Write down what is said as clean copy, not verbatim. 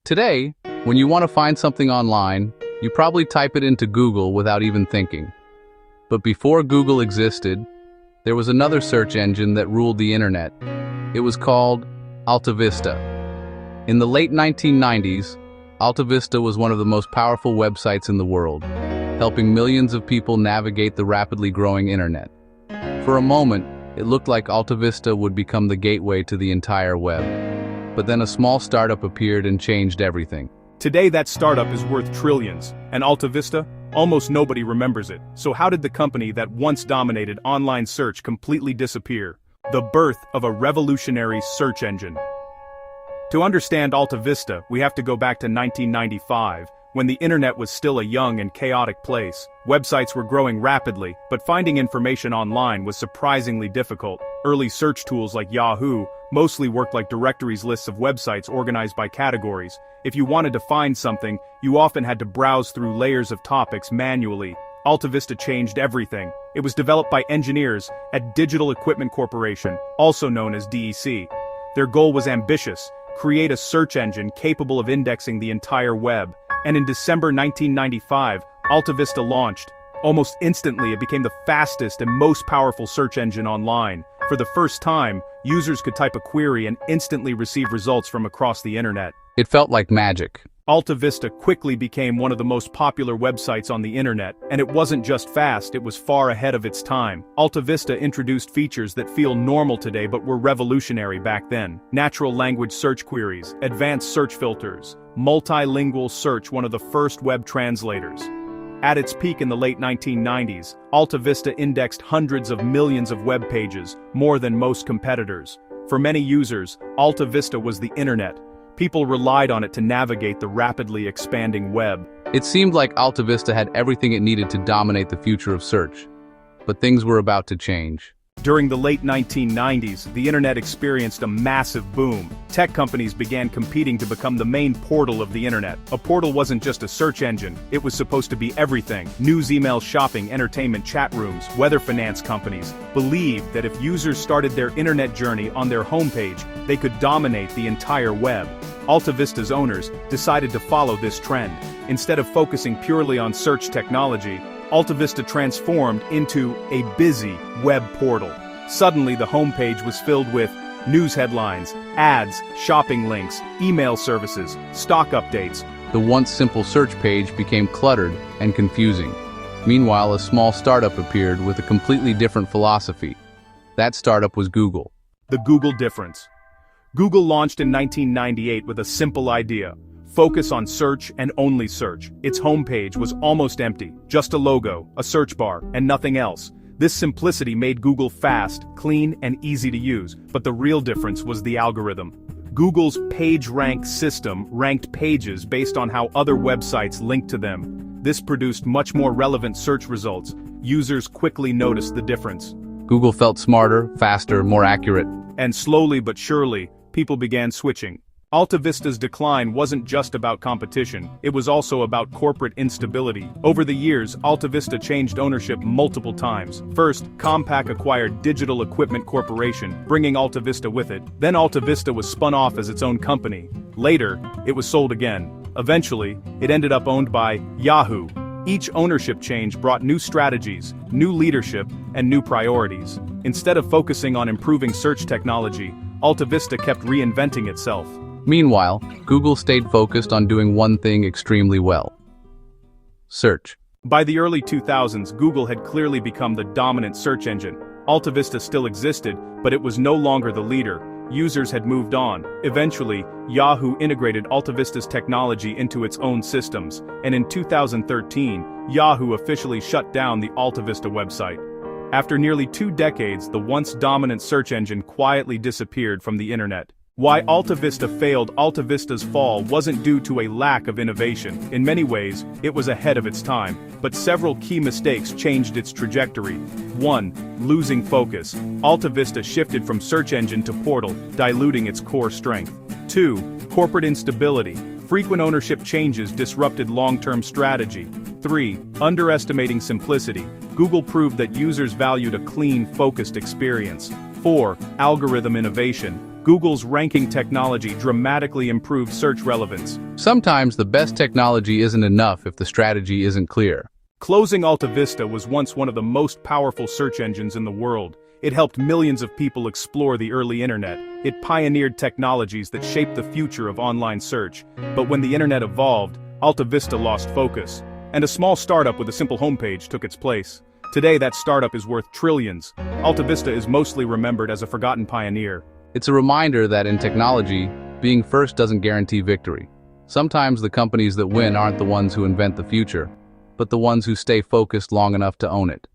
Today, when you want to find something online, you probably type it into Google without even thinking. But before Google existed, there was another search engine that ruled the internet. It was called AltaVista. In the late 1990s, AltaVista was one of the most powerful websites in the world, helping millions of people navigate the rapidly growing internet. For a moment, it looked like AltaVista would become the gateway to the entire web. But then a small startup appeared and changed everything. Today that startup is worth trillions, and AltaVista? Almost nobody remembers it. So how did the company that once dominated online search completely disappear? The birth of a revolutionary search engine. To understand AltaVista, we have to go back to 1995, when the internet was still a young and chaotic place. Websites were growing rapidly, but finding information online was surprisingly difficult. Early search tools like Yahoo mostly worked like directories lists of websites organized by categories. If you wanted to find something, you often had to browse through layers of topics manually. AltaVista changed everything. It was developed by engineers at Digital Equipment Corporation, also known as DEC. Their goal was ambitious: create a search engine capable of indexing the entire web. And in December 1995, AltaVista launched. Almost instantly, it became the fastest and most powerful search engine online. For the first time, users could type a query and instantly receive results from across the internet. It felt like magic. AltaVista quickly became one of the most popular websites on the internet, and it wasn't just fast, it was far ahead of its time. AltaVista introduced features that feel normal today but were revolutionary back then. Natural language search queries, advanced search filters, multilingual search, one of the first web translators. At its peak in the late 1990s, AltaVista indexed hundreds of millions of web pages, more than most competitors. For many users, AltaVista was the internet. People relied on it to navigate the rapidly expanding web. It seemed like AltaVista had everything it needed to dominate the future of search. But things were about to change. During the late 1990s, the internet experienced a massive boom. Tech companies began competing to become the main portal of the internet. A portal wasn't just a search engine, it was supposed to be everything. News, email, shopping, entertainment, chat rooms, weather finance companies believed that if users started their internet journey on their homepage, they could dominate the entire web. AltaVista's owners decided to follow this trend. Instead of focusing purely on search technology, AltaVista transformed into a busy web portal. Suddenly the homepage was filled with news headlines, ads, shopping links, email services, stock updates. The once simple search page became cluttered and confusing. Meanwhile, a small startup appeared with a completely different philosophy. That startup was Google. The Google difference. Google launched in 1998 with a simple idea: focus on search and only search. Its homepage was almost empty, just a logo, a search bar, and nothing else. This simplicity made Google fast, clean, and easy to use, but the real difference was the algorithm. Google's PageRank system ranked pages based on how other websites linked to them. This produced much more relevant search results. Users quickly noticed the difference. Google felt smarter, faster, more accurate. And slowly but surely, people began switching. AltaVista's decline wasn't just about competition, it was also about corporate instability. Over the years, AltaVista changed ownership multiple times. First, Compaq acquired Digital Equipment Corporation, bringing AltaVista with it. Then AltaVista was spun off as its own company. Later, it was sold again. Eventually, it ended up owned by Yahoo. Each ownership change brought new strategies, new leadership, and new priorities. Instead of focusing on improving search technology, AltaVista kept reinventing itself. Meanwhile, Google stayed focused on doing one thing extremely well: search. By the early 2000s, Google had clearly become the dominant search engine. AltaVista still existed, but it was no longer the leader. Users had moved on. Eventually, Yahoo integrated AltaVista's technology into its own systems, and in 2013, Yahoo officially shut down the AltaVista website. After nearly 2 decades, the once dominant search engine quietly disappeared from the internet. Why AltaVista failed? AltaVista's fall wasn't due to a lack of innovation. In many ways, it was ahead of its time, but several key mistakes changed its trajectory. 1. Losing focus. AltaVista shifted from search engine to portal, diluting its core strength. 2. Corporate instability. Frequent ownership changes disrupted long-term strategy. 3. Underestimating simplicity. Google proved that users valued a clean, focused experience. 4. Algorithm innovation. Google's ranking technology dramatically improved search relevance. Sometimes the best technology isn't enough if the strategy isn't clear. Closing AltaVista was once one of the most powerful search engines in the world. It helped millions of people explore the early internet. It pioneered technologies that shaped the future of online search. But when the internet evolved, AltaVista lost focus. And a small startup with a simple homepage took its place. Today that startup is worth trillions. AltaVista is mostly remembered as a forgotten pioneer. It's a reminder that in technology, being first doesn't guarantee victory. Sometimes the companies that win aren't the ones who invent the future, but the ones who stay focused long enough to own it.